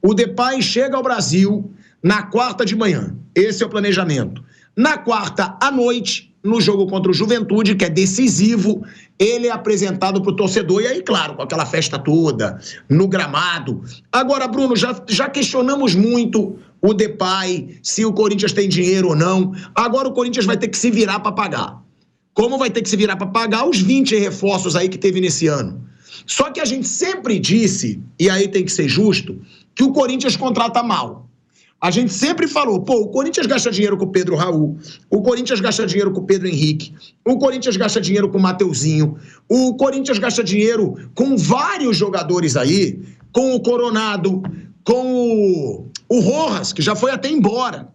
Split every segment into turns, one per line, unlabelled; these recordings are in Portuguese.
O Depay chega ao Brasil na quarta de manhã. Esse é o planejamento. Na quarta à noite, no jogo contra o Juventude, que é decisivo, ele é apresentado para o torcedor. E aí, claro, com aquela festa toda, no gramado. Agora, Bruno, já questionamos muito o Depay, se o Corinthians tem dinheiro ou não. Agora o Corinthians vai ter que se virar para pagar. Como vai ter que se virar para pagar os 20 reforços aí que teve nesse ano. Só que a gente sempre disse, e aí tem que ser justo, que o Corinthians contrata mal. A gente sempre falou, o Corinthians gasta dinheiro com o Pedro Raul, o Corinthians gasta dinheiro com o Pedro Henrique, o Corinthians gasta dinheiro com o Mateuzinho, o Corinthians gasta dinheiro com vários jogadores aí, com o Coronado, com o Rojas, que já foi até embora,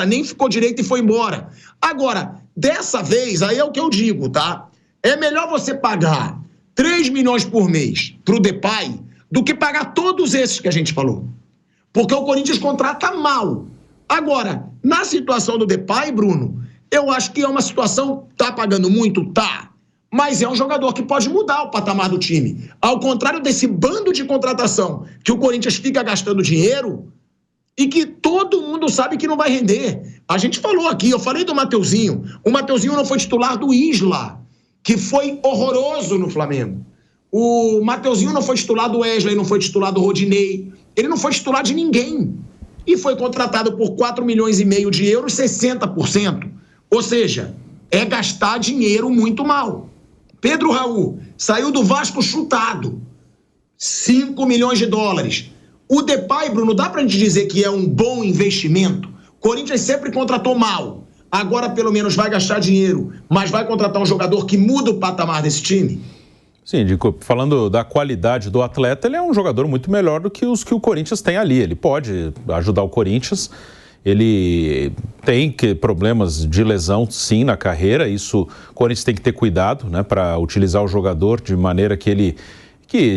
nem ficou direito e foi embora. Agora, dessa vez, aí é o que eu digo, tá? É melhor você pagar 3 milhões por mês pro Depay do que pagar todos esses que a gente falou. Porque o Corinthians contrata mal. Agora, na situação do Depay, Bruno, eu acho que é uma situação, tá pagando muito? Tá. Mas é um jogador que pode mudar o patamar do time. Ao contrário desse bando de contratação que o Corinthians fica gastando dinheiro e que todo mundo sabe que não vai render. A gente falou aqui, eu falei do Mateuzinho. O Mateuzinho não foi titular do Isla, que foi horroroso no Flamengo. O Mateuzinho não foi titular do Wesley, não foi titular do Rodinei. Ele não foi titular de ninguém. E foi contratado por 4,5 milhões de euros, 60%. Ou seja, é gastar dinheiro muito mal. Pedro Raul saiu do Vasco chutado. 5 milhões de dólares. O Depay, Bruno, dá pra gente dizer que é um bom investimento? Corinthians sempre contratou mal. Agora, pelo menos, vai gastar dinheiro, mas vai contratar um jogador que muda o patamar desse time?
Sim, falando da qualidade do atleta, ele é um jogador muito melhor do que os que o Corinthians tem ali. Ele pode ajudar o Corinthians, ele tem problemas de lesão, sim, na carreira. Isso o Corinthians tem que ter cuidado, né, para utilizar o jogador de maneira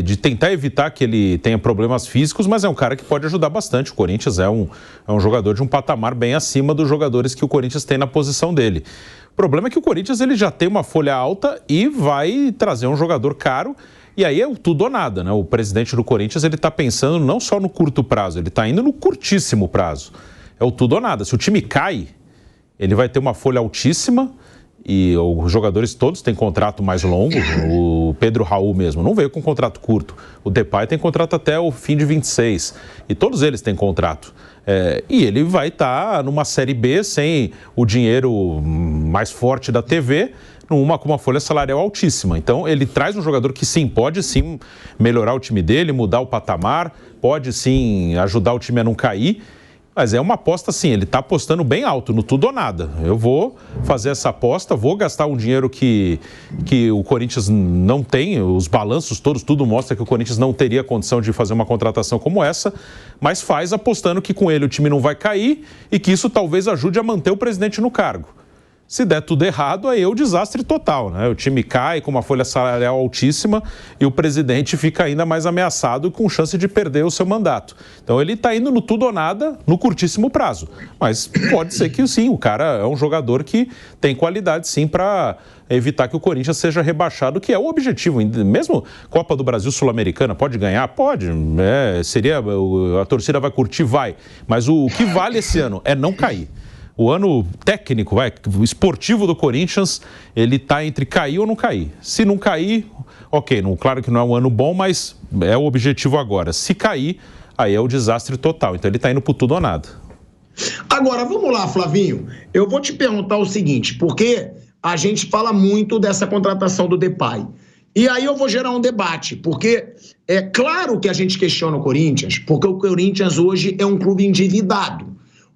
de tentar evitar que ele tenha problemas físicos, mas é um cara que pode ajudar bastante. O Corinthians é um jogador de um patamar bem acima dos jogadores que o Corinthians tem na posição dele. O problema é que o Corinthians ele já tem uma folha alta e vai trazer um jogador caro, e aí é tudo ou nada, né? O presidente do Corinthians ele está pensando não só no curto prazo, ele está indo no curtíssimo prazo. É o tudo ou nada. Se o time cai, ele vai ter uma folha altíssima, e os jogadores todos têm contrato mais longo. O Pedro Raul mesmo não veio com contrato curto. O Depay tem contrato até o fim de 26. E todos eles têm contrato. E ele vai estar numa Série B sem o dinheiro mais forte da TV, com uma folha salarial altíssima. Então ele traz um jogador que sim, pode sim melhorar o time dele, mudar o patamar, pode sim ajudar o time a não cair. Mas é uma aposta, sim, ele está apostando bem alto, no tudo ou nada. Eu vou fazer essa aposta, vou gastar um dinheiro que o Corinthians não tem, os balanços todos, tudo mostra que o Corinthians não teria condição de fazer uma contratação como essa, mas faz apostando que com ele o time não vai cair e que isso talvez ajude a manter o presidente no cargo. Se der tudo errado, aí é o desastre total, né? O time cai com uma folha salarial altíssima e o presidente fica ainda mais ameaçado com chance de perder o seu mandato. Então ele está indo no tudo ou nada no curtíssimo prazo. Mas pode ser que sim, o cara é um jogador que tem qualidade sim para evitar que o Corinthians seja rebaixado, que é o objetivo. Mesmo Copa do Brasil Sul-Americana, pode ganhar? Pode. A torcida vai curtir? Vai. Mas o que vale esse ano é não cair. O ano técnico, o esportivo do Corinthians, ele está entre cair ou não cair. Se não cair, ok, claro que não é um ano bom, mas é o objetivo agora. Se cair, aí é o desastre total. Então ele está indo por tudo ou nada.
Agora, vamos lá, Flavinho. Eu vou te perguntar o seguinte, porque a gente fala muito dessa contratação do Depay. E aí eu vou gerar um debate, porque é claro que a gente questiona o Corinthians, porque o Corinthians hoje é um clube endividado.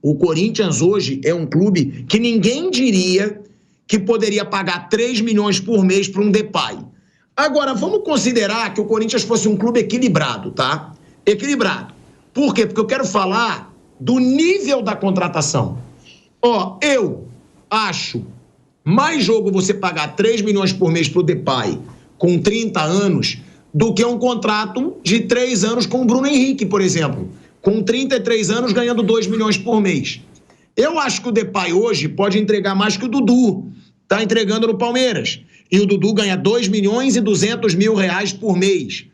O Corinthians hoje é um clube que ninguém diria que poderia pagar 3 milhões por mês para um Depay. Agora, vamos considerar que o Corinthians fosse um clube equilibrado, tá? Equilibrado. Por quê? Porque eu quero falar do nível da contratação. Eu acho mais jogo você pagar 3 milhões por mês para o Depay com 30 anos do que um contrato de 3 anos com o Bruno Henrique, por exemplo. Com 33 anos, ganhando 2 milhões por mês. Eu acho que o Depay hoje pode entregar mais que o Dudu está entregando no Palmeiras. E o Dudu ganha 2 milhões e 200 mil reais por mês.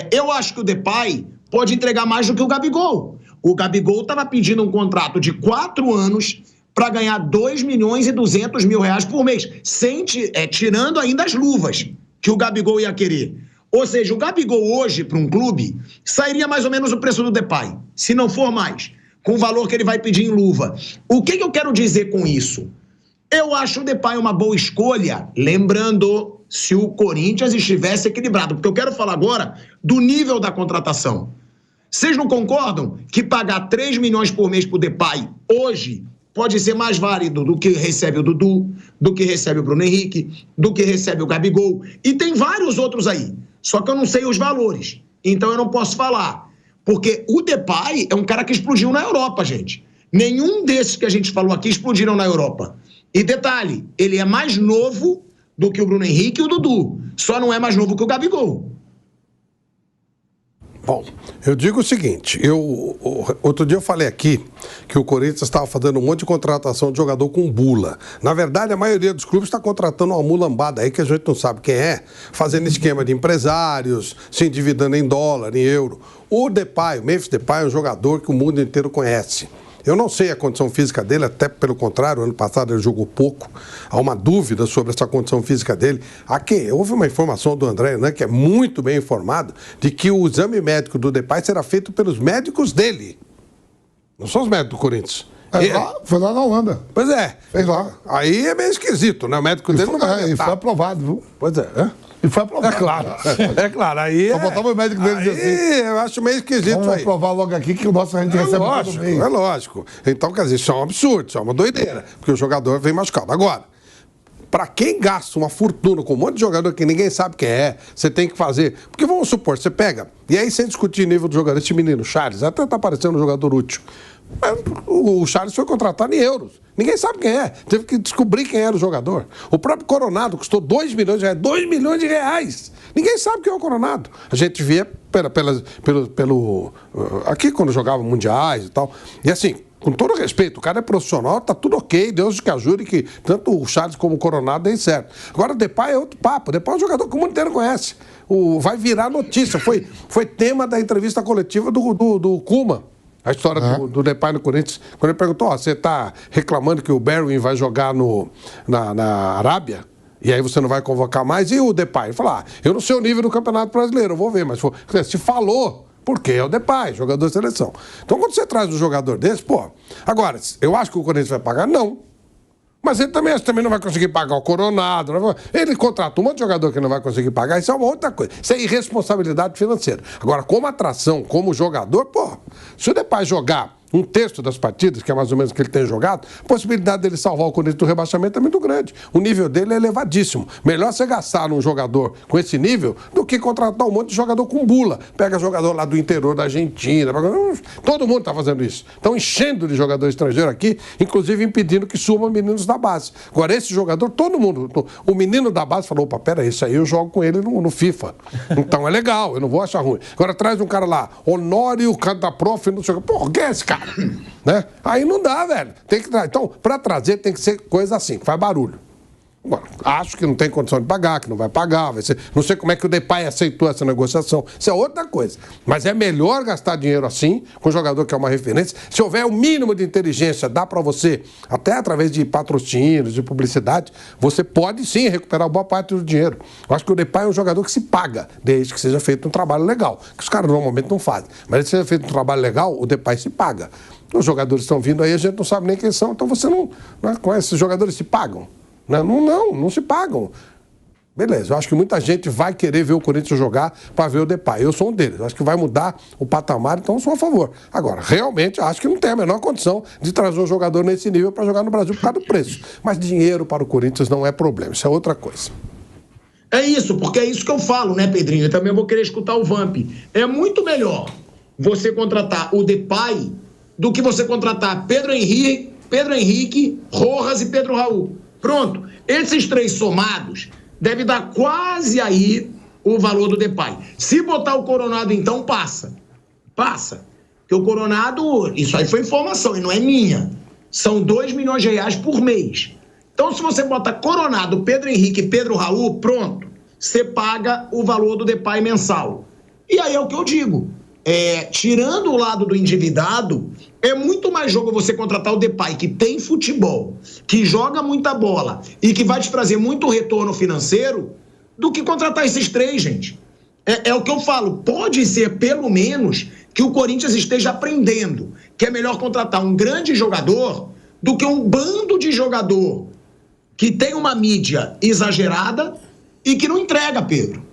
Eu acho que o Depay pode entregar mais do que o Gabigol. O Gabigol estava pedindo um contrato de 4 anos para ganhar 2.200.000 reais por mês, tirando ainda as luvas que o Gabigol ia querer. Ou seja, o Gabigol hoje, para um clube, sairia mais ou menos o preço do Depay, se não for mais, com o valor que ele vai pedir em luva. O que eu quero dizer com isso? Eu acho o Depay uma boa escolha, lembrando se o Corinthians estivesse equilibrado, porque eu quero falar agora do nível da contratação. Vocês não concordam que pagar 3 milhões por mês pro Depay hoje pode ser mais válido do que recebe o Dudu, do que recebe o Bruno Henrique, do que recebe o Gabigol, e tem vários outros aí, só que eu não sei os valores, então eu não posso falar, porque o Depay é um cara que explodiu na Europa, gente. Nenhum desses que a gente falou aqui explodiram na Europa. E detalhe, ele é mais novo do que o Bruno Henrique e o Dudu. Só não é mais novo que o Gabigol.
Bom, eu digo o seguinte, outro dia eu falei aqui que o Corinthians estava fazendo um monte de contratação de jogador com bula. Na verdade, a maioria dos clubes está contratando uma mulambada aí que a gente não sabe quem é, fazendo esquema de empresários, se endividando em dólar, em euro. O Depay, o Memphis Depay é um jogador que o mundo inteiro conhece. Eu não sei a condição física dele, até pelo contrário, ano passado ele jogou pouco. Há uma dúvida sobre essa condição física dele. Aqui, houve uma informação do André, né, que é muito bem informado, de que o exame médico do Depay será feito pelos médicos dele. Não são os médicos do Corinthians.
Foi lá na Holanda.
Pois é.
Fez lá.
Aí é meio esquisito, né? O médico dele não vai
e foi aprovado, viu?
Pois é.
E foi aprovado.
É claro. É claro. Aí
só botava o médico dele dizer assim.
Eu acho meio esquisito
vamos
isso aí.
aprovar logo aqui que o nosso a gente recebe todo mês.
É lógico. Então, quer dizer, isso é um absurdo, isso é uma doideira. Porque o jogador vem machucado. Agora, para quem gasta uma fortuna com um monte de jogador que ninguém sabe quem é, você tem que fazer. Porque vamos supor, você pega, e aí sem discutir nível do jogador, esse menino, Charles, até tá parecendo um jogador útil. O Charles foi contratado em euros. Ninguém sabe quem é. Teve que descobrir quem era o jogador. O próprio Coronado custou 2 milhões de reais. 2 milhões de reais. Ninguém sabe quem é o Coronado. A gente via aqui quando jogava mundiais e tal. E assim, com todo respeito, o cara é profissional, tá tudo ok, Deus que ajude que tanto o Charles como o Coronado deem certo. Agora o Depay é outro papo. O Depay é um jogador que o mundo inteiro conhece. Vai virar notícia. Foi tema da entrevista coletiva do Koeman. A história do Depay no Corinthians, quando ele perguntou, você está reclamando que o Berwin vai jogar na Arábia, e aí você não vai convocar mais, e o Depay? Ele falou, eu não sei o nível do Campeonato Brasileiro, eu vou ver, mas se falou, porque é o Depay, jogador de seleção. Então quando você traz um jogador desse, agora, eu acho que o Corinthians vai pagar? Não. Mas ele também não vai conseguir pagar o Coronado. Ele contratou um monte de jogador que não vai conseguir pagar. Isso é uma outra coisa. Isso é irresponsabilidade financeira. Agora, como atração, como jogador, se o Depay jogar um terço das partidas, que é mais ou menos o que ele tem jogado, a possibilidade dele salvar o Corinthians do rebaixamento é muito grande. O nível dele é elevadíssimo. Melhor você gastar num jogador com esse nível do que contratar um monte de jogador com bula. Pega jogador lá do interior da Argentina. Todo mundo está fazendo isso. Estão enchendo de jogador estrangeiro aqui, inclusive impedindo que subam meninos da base. Agora, esse jogador, todo mundo... O menino da base falou, peraí, isso aí eu jogo com ele no FIFA. Então é legal, eu não vou achar ruim. Agora traz um cara lá, Honório Cantaprof, não sei o que. Quem é esse cara? Né? Aí não dá, velho. Tem que então, para trazer tem que ser coisa assim, que faz barulho. Bom, acho que não tem condição de pagar, que não vai pagar, vai ser... Não sei como é que o Depay aceitou essa negociação. Isso é outra coisa. Mas é melhor gastar dinheiro assim, com um jogador que é uma referência. Se houver o mínimo de inteligência, dá para você, até através de patrocínios, de publicidade, você pode sim recuperar boa parte do dinheiro. Eu acho que o Depay é um jogador que se paga, desde que seja feito um trabalho legal, que os caras normalmente não fazem. Mas se seja feito um trabalho legal, o Depay se paga. Os jogadores estão vindo aí, a gente não sabe nem quem são, então você não conhece. Esses jogadores se pagam. Não se pagam. Beleza, eu acho que muita gente vai querer ver o Corinthians jogar para ver o Depay. Eu sou um deles. Eu acho que vai mudar o patamar, então eu sou a favor. Agora, realmente, acho que não tem a menor condição de trazer um jogador nesse nível para jogar no Brasil por causa do preço. Mas dinheiro para o Corinthians não é problema, isso é outra coisa.
É isso, porque é isso que eu falo, né, Pedrinho? Eu também vou querer escutar o Vamp. É muito melhor você contratar o Depay do que você contratar Pedro Henrique, Rojas e Pedro Raul. Pronto, esses 3 somados deve dar quase aí o valor do Depay. Se botar o Coronado, então, passa. Porque o Coronado, isso aí foi informação e não é minha. São 2 milhões de reais por mês. Então, se você bota Coronado, Pedro Henrique e Pedro Raul, pronto, você paga o valor do Depay mensal. E aí é o que eu digo. tirando o lado do endividado, é muito mais jogo você contratar o Depay, que tem futebol, que joga muita bola e que vai te trazer muito retorno financeiro, do que contratar esses três, gente. É o que eu falo, pode ser pelo menos que o Corinthians esteja aprendendo que é melhor contratar um grande jogador do que um bando de jogador que tem uma mídia exagerada e que não entrega, Pedro.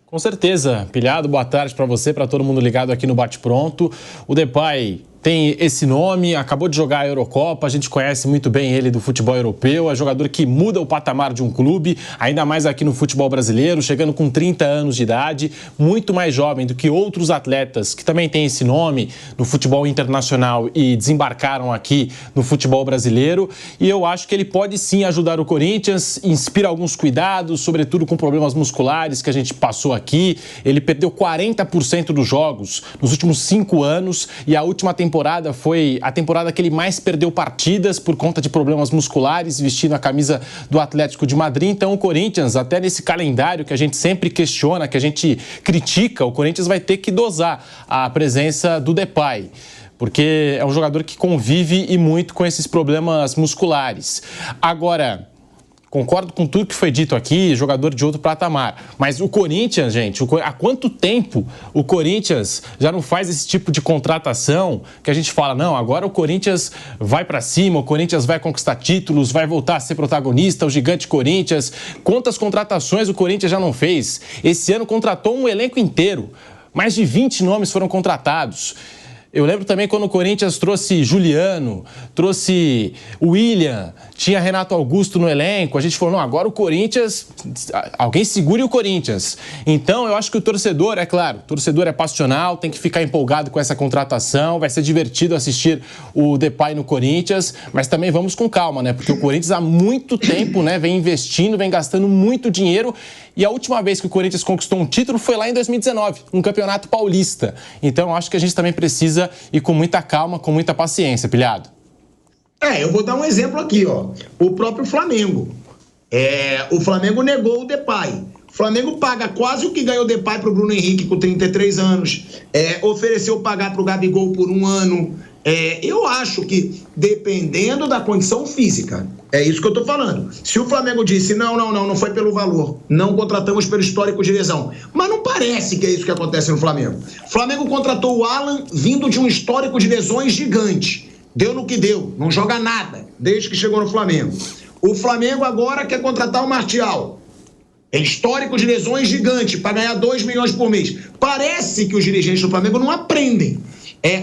Com certeza. Pilhado, boa tarde para você, para todo mundo ligado aqui no Bate Pronto. O Depay tem esse nome, acabou de jogar a Eurocopa, a gente conhece muito bem ele do futebol europeu, é jogador que muda o patamar de um clube, ainda mais aqui no futebol brasileiro, chegando com 30 anos de idade, muito mais jovem do que outros atletas que também têm esse nome no futebol internacional e desembarcaram aqui no futebol brasileiro, e eu acho que ele pode sim ajudar o Corinthians, inspira alguns cuidados, sobretudo com problemas musculares que a gente passou aqui. Ele perdeu 40% dos jogos nos últimos 5 anos e a última temporada foi a temporada que ele mais perdeu partidas por conta de problemas musculares, vestindo a camisa do Atlético de Madrid. Então o Corinthians, até nesse calendário que a gente sempre questiona, que a gente critica, o Corinthians vai ter que dosar a presença do Depay, porque é um jogador que convive e muito com esses problemas musculares. Agora, concordo com tudo que foi dito aqui, jogador de outro patamar. Mas o Corinthians, gente, há quanto tempo o Corinthians já não faz esse tipo de contratação que a gente fala, não, agora o Corinthians vai pra cima, o Corinthians vai conquistar títulos, vai voltar a ser protagonista, o gigante Corinthians. Quantas contratações o Corinthians já não fez? Esse ano contratou um elenco inteiro. Mais de 20 nomes foram contratados. Eu lembro também quando o Corinthians trouxe Juliano, trouxe William, tinha Renato Augusto no elenco, a gente falou, não, agora o Corinthians, alguém segure o Corinthians. Então, eu acho que o torcedor, é claro, o torcedor é passional, tem que ficar empolgado com essa contratação, vai ser divertido assistir o Depay no Corinthians, mas também vamos com calma, né? Porque o Corinthians há muito tempo, né, vem investindo, vem gastando muito dinheiro, e a última vez que o Corinthians conquistou um título foi lá em 2019, um campeonato paulista. Então, eu acho que a gente também precisa ir com muita calma, com muita paciência, Pilhado.
Eu vou dar um exemplo aqui, ó. O próprio Flamengo. O Flamengo negou o Depay. O Flamengo paga quase o que ganhou o Depay pro Bruno Henrique com 33 anos. Ofereceu pagar pro Gabigol por 1 ano. Eu acho que, dependendo da condição física, é isso que eu tô falando. Se o Flamengo disse, não foi pelo valor, não contratamos pelo histórico de lesão. Mas não parece que é isso que acontece no Flamengo. O Flamengo contratou o Alan vindo de um histórico de lesões gigante. Deu no que deu, não joga nada, desde que chegou no Flamengo. O Flamengo agora quer contratar o Martial. É histórico de lesões gigante, para ganhar 2 milhões por mês. Parece que os dirigentes do Flamengo não aprendem.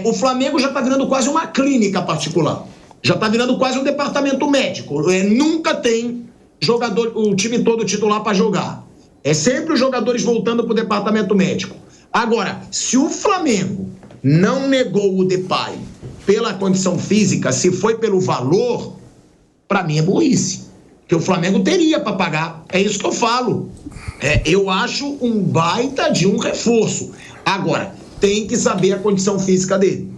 O Flamengo já está virando quase uma clínica particular. Já está virando quase um departamento médico. Nunca tem jogador, o time todo titular para jogar. É sempre os jogadores voltando para o departamento médico. Agora, se o Flamengo não negou o Depay pela condição física, se foi pelo valor, para mim é burrice. Que o Flamengo teria para pagar. É isso que eu falo. Eu acho um baita de um reforço. Agora, tem que saber a condição física dele.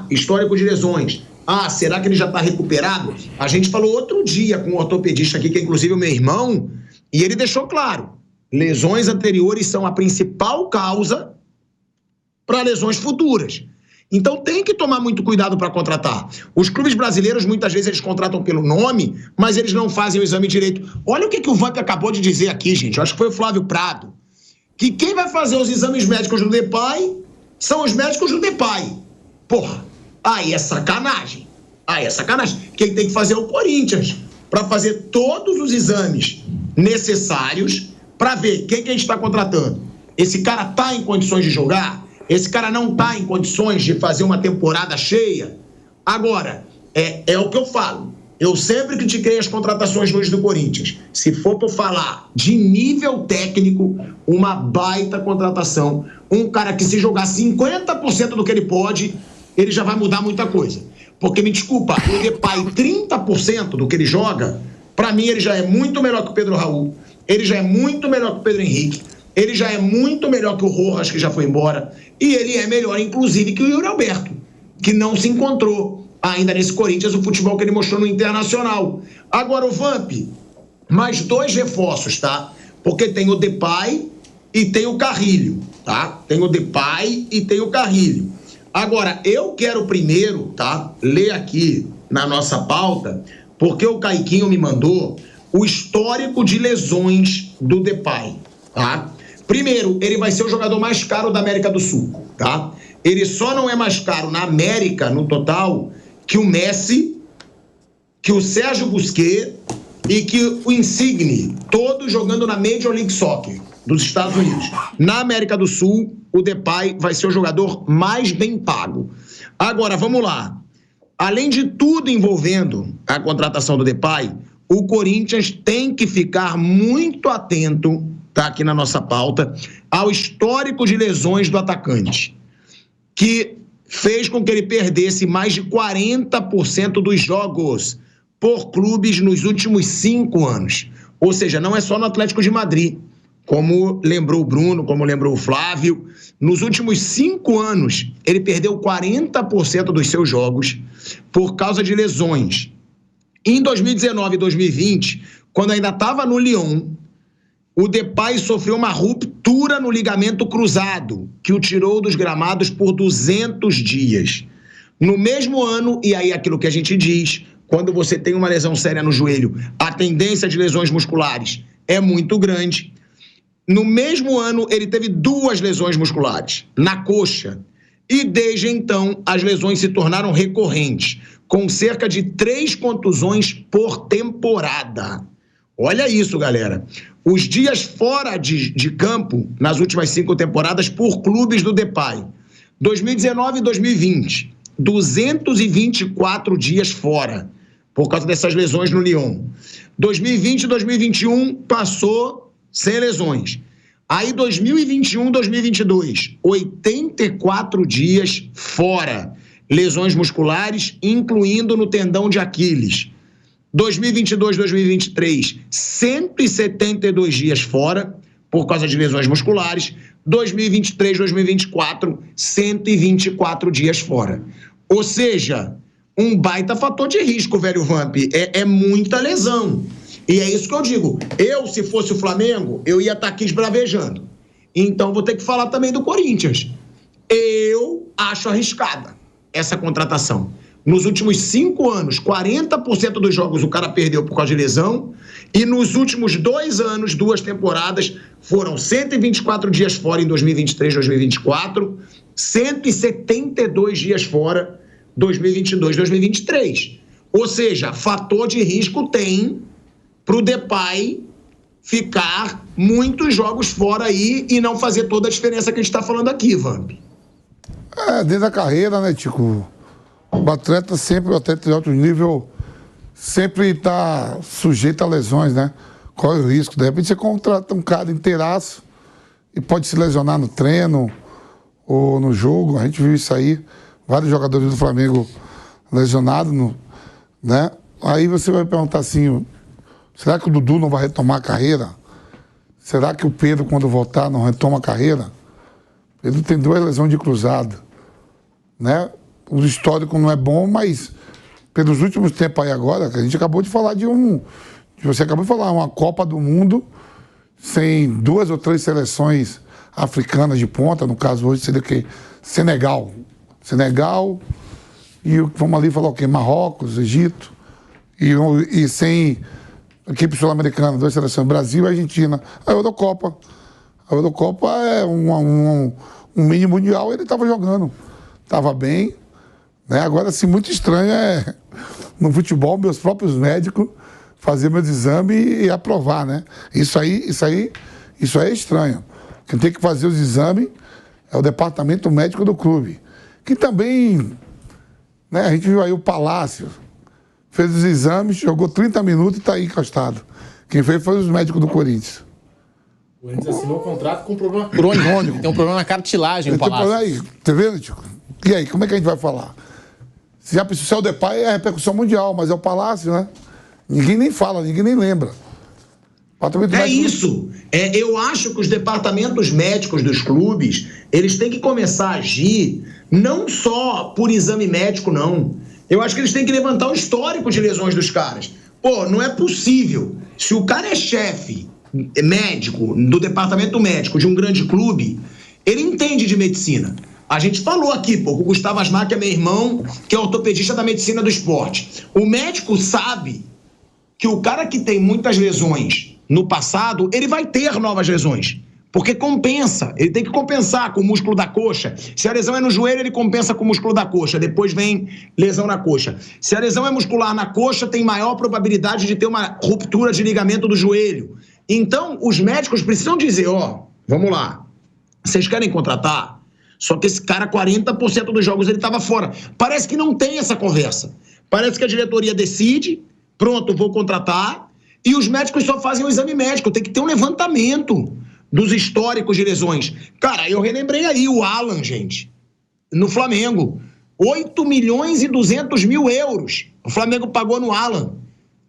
Histórico de lesões. Será que ele já está recuperado? A gente falou outro dia com um ortopedista aqui, que é inclusive o meu irmão, e ele deixou claro, lesões anteriores são a principal causa para lesões futuras. Então tem que tomar muito cuidado para contratar. Os clubes brasileiros, muitas vezes, eles contratam pelo nome, mas eles não fazem o exame direito. Olha o que o Vamp acabou de dizer aqui, gente. Eu acho que foi o Flávio Prado. Que quem vai fazer os exames médicos do Depay são os médicos do Depay. Porra, aí é sacanagem. Quem tem que fazer é o Corinthians, para fazer todos os exames necessários para ver quem que a gente está contratando. Esse cara está em condições de jogar? Esse cara não está em condições de fazer uma temporada cheia? Agora, é o que eu falo. Eu sempre critiquei as contratações hoje do Corinthians. Se for para falar de nível técnico, uma baita contratação. Um cara que se jogar 50% do que ele pode, ele já vai mudar muita coisa. Porque, me desculpa, o Depay 30% do que ele joga, para mim ele já é muito melhor que o Pedro Raul, ele já é muito melhor que o Pedro Henrique, ele já é muito melhor que o Rojas, que já foi embora, e ele é melhor, inclusive, que o Yuri Alberto, que não se encontrou ainda nesse Corinthians o futebol que ele mostrou no Internacional. Agora, o Vamp, mais 2 reforços, tá? Porque tem o Depay e tem o Carrilho. tá? Tem o Depay e tem o Carrilho. Agora, eu quero primeiro, tá? Ler aqui na nossa pauta, porque o Caiquinho me mandou o histórico de lesões do Depay, tá? Primeiro, ele vai ser o jogador mais caro da América do Sul, tá? Ele só não é mais caro na América, no total, que o Messi, que o Sérgio Busquets e que o Insigne, todos jogando na Major League Soccer dos Estados Unidos. Na América do Sul, o Depay vai ser o jogador mais bem pago. Agora, vamos lá. Além de tudo envolvendo a contratação do Depay, o Corinthians tem que ficar muito atento, tá aqui na nossa pauta, ao histórico de lesões do atacante, que fez com que ele perdesse mais de 40% dos jogos por clubes nos últimos 5 anos. Ou seja, não é só no Atlético de Madrid, como lembrou o Bruno, como lembrou o Flávio. Nos últimos 5 anos, ele perdeu 40% dos seus jogos por causa de lesões. Em 2019 e 2020, quando ainda estava no Lyon, o Depay sofreu uma ruptura no ligamento cruzado, que o tirou dos gramados por 200 dias. No mesmo ano, e aí aquilo que a gente diz, quando você tem uma lesão séria no joelho, a tendência de lesões musculares é muito grande. No mesmo ano, ele teve 2 lesões musculares, na coxa. E desde então, as lesões se tornaram recorrentes, com cerca de 3 contusões por temporada. Olha isso, galera. Os dias fora de campo, nas últimas 5 temporadas, por clubes do Depay. 2019 e 2020, 224 dias fora, por causa dessas lesões no Lyon. 2020 e 2021 passou sem lesões. Aí 2021, 2022, 84 dias fora. Lesões musculares, incluindo no tendão de Aquiles. 2022, 2023, 172 dias fora, por causa de lesões musculares. 2023, 2024, 124 dias fora. Ou seja, um baita fator de risco, velho Vamp. É muita lesão. E é isso que eu digo. Eu, se fosse o Flamengo, eu ia estar aqui esbravejando. Então, vou ter que falar também do Corinthians. Eu acho arriscada essa contratação. Nos últimos 5 anos, 40% dos jogos o cara perdeu por causa de lesão. E nos últimos 2 anos, 2 temporadas, foram 124 dias fora em 2023, 2024. 172 dias fora 2022, 2023. Ou seja, fator de risco tem para o Depay ficar muitos jogos fora aí e não fazer toda a diferença que a gente está falando aqui, Vamp.
Desde a carreira, né, Tico? O atleta de alto nível, sempre está sujeito a lesões, né? Qual é o risco? De repente você contrata um cara inteiraço e pode se lesionar no treino ou no jogo. A gente viu isso aí, vários jogadores do Flamengo lesionados, né? Aí você vai perguntar assim, será que o Dudu não vai retomar a carreira? Será que o Pedro, quando voltar, não retoma a carreira? Pedro tem 2 lesões de cruzado, né? O histórico não é bom, mas pelos últimos tempos aí agora, que a gente acabou de falar você acabou de falar, uma Copa do Mundo sem 2 ou 3 seleções africanas de ponta, no caso hoje seria o quê? Senegal e vamos ali falar o quê? Marrocos, Egito e sem equipe sul-americana, 2 seleções, Brasil e Argentina. A Eurocopa é um mini mundial, ele estava jogando, estava bem, né? Agora, assim, muito estranho no futebol, meus próprios médicos fazer meus exames e aprovar, né? Isso aí é estranho. Quem tem que fazer os exames é o departamento médico do clube. Que também, né? A gente viu aí o Palácio, fez os exames, jogou 30 minutos e está aí encostado. Quem fez foi os médicos do Corinthians.
O Corinthians assinou um contrato com um problema crônico. Tem um problema na cartilagem, o Palácio.
Aí, tá vendo, Tico? E aí, como é que a gente vai falar? Se já precisa o Depay, é a repercussão mundial, mas é o Palácio, né? Ninguém nem fala, ninguém nem lembra.
Isso. Eu acho que os departamentos médicos dos clubes, eles têm que começar a agir não só por exame médico, não. Eu acho que eles têm que levantar o histórico de lesões dos caras. Pô, não é possível. Se o cara é chefe médico, do departamento médico de um grande clube, Ele entende de medicina. A gente falou aqui, pô, o Gustavo Asmar, que é meu irmão, que é ortopedista da medicina do esporte. O médico sabe que o cara que tem muitas lesões no passado, ele vai ter novas lesões. Porque compensa, ele tem que compensar com o músculo da coxa. Se a lesão é no joelho, ele compensa com o músculo da coxa, depois vem lesão na coxa. Se a lesão é muscular na coxa, tem maior probabilidade de ter uma ruptura de ligamento do joelho. Então, os médicos precisam dizer, vamos lá, vocês querem contratar? Só que esse cara, 40% dos jogos ele estava fora. Parece que não tem essa conversa. Parece que a diretoria decide, pronto, vou contratar, e os médicos só fazem o exame médico, tem que ter um levantamento dos históricos de lesões. Cara, eu relembrei aí o Alan, gente, no Flamengo. 8.200.000 euros o Flamengo pagou no Alan.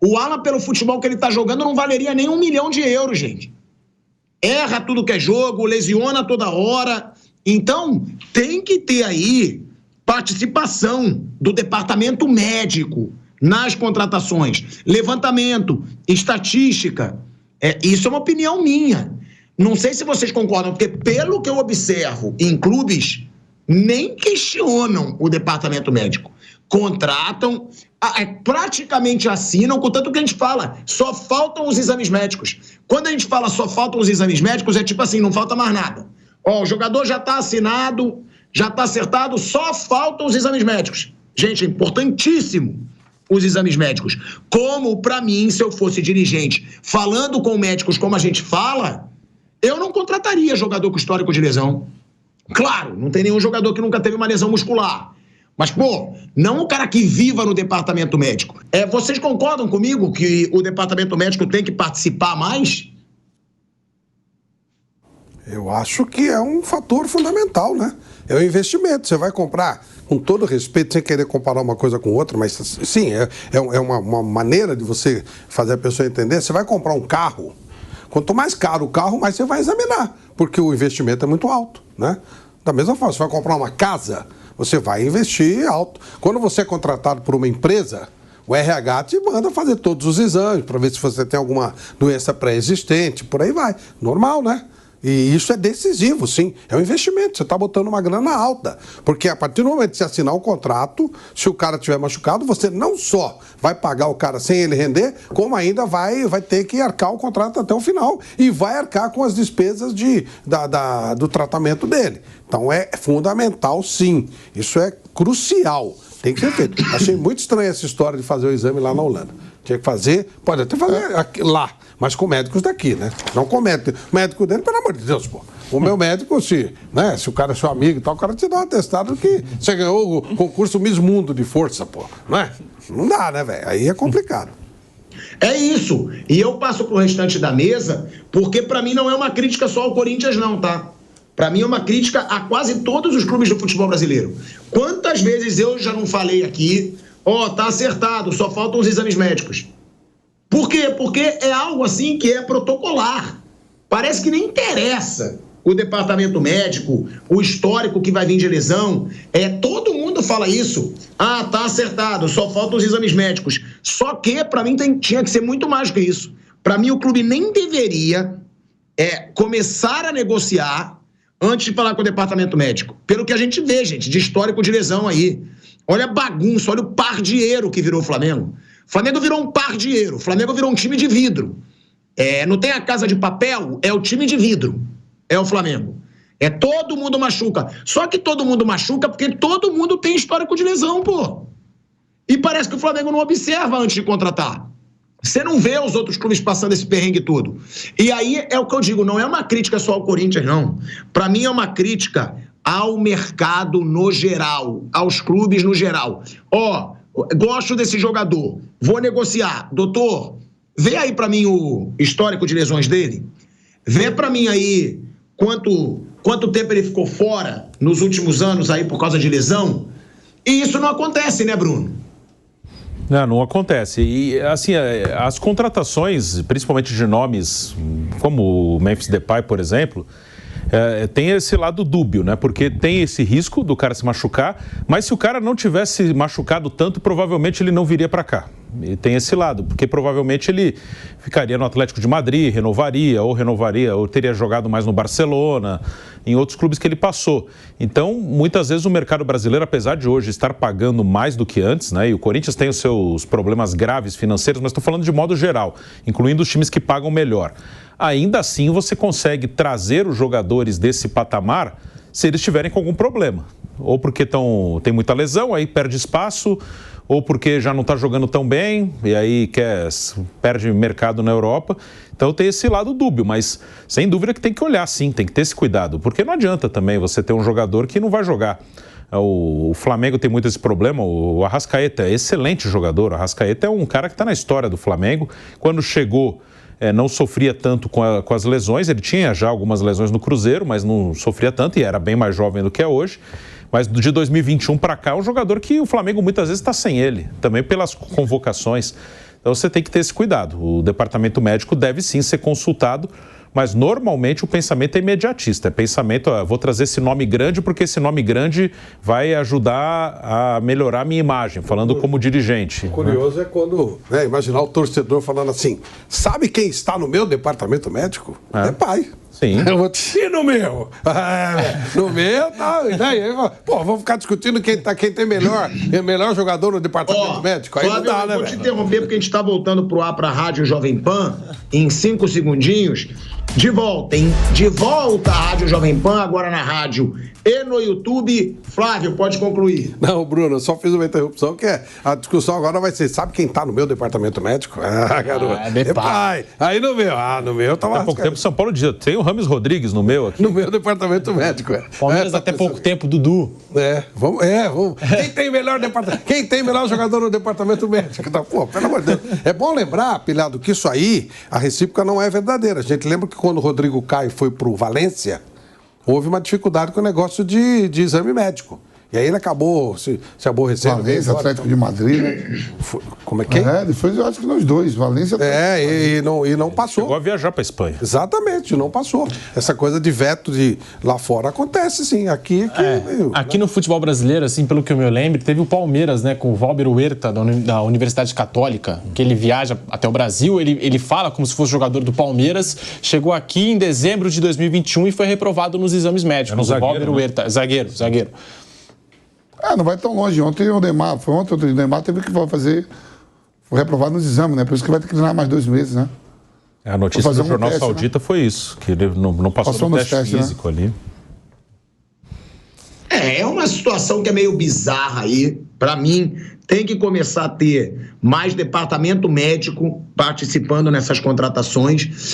O Alan, pelo futebol que ele tá jogando, não valeria nem 1 milhão de euros, gente. Erra tudo que é jogo, lesiona toda hora. Então, tem que ter aí participação do departamento médico nas contratações. Levantamento, estatística. Isso é uma opinião minha. Não sei se vocês concordam, porque pelo que eu observo em clubes, nem questionam o departamento médico. Contratam, praticamente assinam, contanto que a gente fala, só faltam os exames médicos. Quando a gente fala só faltam os exames médicos, é tipo assim, não falta mais nada. O jogador já está assinado, já está acertado, só faltam os exames médicos. Gente, é importantíssimo os exames médicos. Como, para mim, se eu fosse dirigente, falando com médicos como a gente fala, eu não contrataria jogador com histórico de lesão. Claro, não tem nenhum jogador que nunca teve uma lesão muscular. Mas, não o cara que viva no departamento médico. Vocês concordam comigo que o departamento médico tem que participar mais?
Eu acho que é um fator fundamental, né? É o investimento. Você vai comprar, com todo respeito, sem querer comparar uma coisa com outra, mas sim, é uma maneira de você fazer a pessoa entender. Você vai comprar um carro, quanto mais caro o carro, mais você vai examinar, porque o investimento é muito alto, né? Da mesma forma, você vai comprar uma casa, você vai investir alto. Quando você é contratado por uma empresa, o RH te manda fazer todos os exames para ver se você tem alguma doença pré-existente, por aí vai. Normal, né? E isso é decisivo, sim. É um investimento. Você está botando uma grana alta. Porque a partir do momento de você assinar um contrato, se o cara estiver machucado, você não só vai pagar o cara sem ele render, como ainda vai ter que arcar o contrato até o final. E vai arcar com as despesas do tratamento dele. Então é fundamental, sim. Isso é crucial. Tem que ser feito. Achei muito estranha essa história de fazer o exame lá na Holanda. Tinha que fazer, pode até fazer aqui, lá, mas com médicos daqui, né? Não com médico dele, pelo amor de Deus, pô. O meu médico, se o cara é seu amigo e tal, o cara te dá um atestado que você ganhou o concurso Miss Mundo de força, pô. Não é? Não dá, né, velho? Aí é complicado.
É isso. E eu passo pro restante da mesa, porque pra mim não é uma crítica só ao Corinthians, não, tá? Pra mim é uma crítica a quase todos os clubes do futebol brasileiro. Quantas vezes eu já não falei aqui, tá acertado, só faltam os exames médicos. Por quê? Porque é algo assim que é protocolar. Parece que nem interessa o departamento médico, o histórico que vai vir de lesão. Todo mundo fala isso. Tá acertado, só faltam os exames médicos. Só que, pra mim, tinha que ser muito mais que isso. Pra mim, o clube nem deveria começar a negociar antes de falar com o departamento médico. Pelo que a gente vê, gente, de histórico de lesão aí. Olha a bagunça, olha o pardieiro que virou o Flamengo. O Flamengo virou um pardieiro, o Flamengo virou um time de vidro. Não tem a casa de papel, é o time de vidro. É o Flamengo. Todo mundo machuca. Só que todo mundo machuca porque todo mundo tem histórico de lesão, pô. E parece que o Flamengo não observa antes de contratar. Você não vê os outros clubes passando esse perrengue todo. E aí é o que eu digo, não é uma crítica só ao Corinthians, não. Pra mim é uma crítica ao mercado no geral, aos clubes no geral. Gosto desse jogador, vou negociar. Doutor, vê aí pra mim o histórico de lesões dele. Vê pra mim aí quanto tempo ele ficou fora nos últimos anos aí por causa de lesão. E isso não acontece, né, Bruno?
Não acontece. E, assim, as contratações, principalmente de nomes como o Memphis Depay, por exemplo, tem esse lado dúbio, né? Porque tem esse risco do cara se machucar, mas se o cara não tivesse machucado tanto, provavelmente ele não viria para cá. E tem esse lado, porque provavelmente ele ficaria no Atlético de Madrid, renovaria, ou teria jogado mais no Barcelona, em outros clubes que ele passou. Então, muitas vezes o mercado brasileiro, apesar de hoje estar pagando mais do que antes, né? E o Corinthians tem os seus problemas graves financeiros, mas estou falando de modo geral, incluindo os times que pagam melhor. Ainda assim, você consegue trazer os jogadores desse patamar se eles estiverem com algum problema. Ou porque tem muita lesão, aí perde espaço, ou porque já não está jogando tão bem, e aí perde mercado na Europa. Então tem esse lado dúbio, mas sem dúvida que tem que olhar sim, tem que ter esse cuidado, porque não adianta também você ter um jogador que não vai jogar. O Flamengo tem muito esse problema, o Arrascaeta é excelente jogador, o Arrascaeta é um cara que está na história do Flamengo. Quando chegou, não sofria tanto com as lesões, ele tinha já algumas lesões no Cruzeiro, mas não sofria tanto e era bem mais jovem do que é hoje. Mas de 2021 para cá, é um jogador que o Flamengo muitas vezes está sem ele, também pelas convocações. Então você tem que ter esse cuidado. O departamento médico deve sim ser consultado, mas normalmente o pensamento é imediatista. É pensamento, vou trazer esse nome grande porque esse nome grande vai ajudar a melhorar a minha imagem, falando como dirigente.
O curioso é quando, imaginar o torcedor falando assim, sabe quem está no meu departamento médico? É pai.
Sim.
Eu vou e no meu? No meu, tá. Pô, vamos ficar discutindo quem tem melhor jogador no departamento médico. Aí
Flávio,
não dá, né,
vou te interromper porque a gente está voltando pro ar para a Rádio Jovem Pan em 5 segundinhos. De volta, hein? De volta à Rádio Jovem Pan, agora na rádio e no YouTube. Flávio, pode concluir.
Não, Bruno, eu só fiz uma interrupção, que a discussão agora vai ser, sabe quem tá no meu departamento médico? Garoto.
É pai.
Aí no meu tava...
Há pouco tempo, São Paulo dizia, tem o Rames Rodrigues no meu aqui.
No meu departamento médico,
Palmeiras até pouco tempo, Dudu.
Vamos. Quem tem melhor departamento? Quem tem melhor jogador no departamento médico? Pô, pelo amor de Deus. É bom lembrar, Pilhado, que isso aí, a recíproca não é verdadeira. A gente lembra que quando o Rodrigo Caio foi pro Valência, houve uma dificuldade com o negócio de exame médico. E aí ele acabou se aborrecendo.
Valência, Atlético de Madrid, né?
Como é que é?
Depois eu acho que nos dois. Valência...
e não passou.
Chegou a viajar para Espanha.
Exatamente, não passou. Essa coisa de veto lá fora acontece, sim. Aqui
no futebol brasileiro, assim, pelo que eu me lembro, teve o Palmeiras, né, com o Valber Huerta, da Universidade Católica, que ele viaja até o Brasil, ele fala como se fosse jogador do Palmeiras, chegou aqui em dezembro de 2021 e foi reprovado nos exames médicos. O Valber Huerta, zagueiro.
Não vai tão longe. Ontem o Neymar teve que foi reprovado nos exames, né? Por isso que vai ter que treinar mais 2 meses, né?
A notícia do Jornal Saudita foi isso, que ele não passou no teste físico, né? Ali.
É uma situação que é meio bizarra aí. Para mim, tem que começar a ter mais departamento médico participando nessas contratações.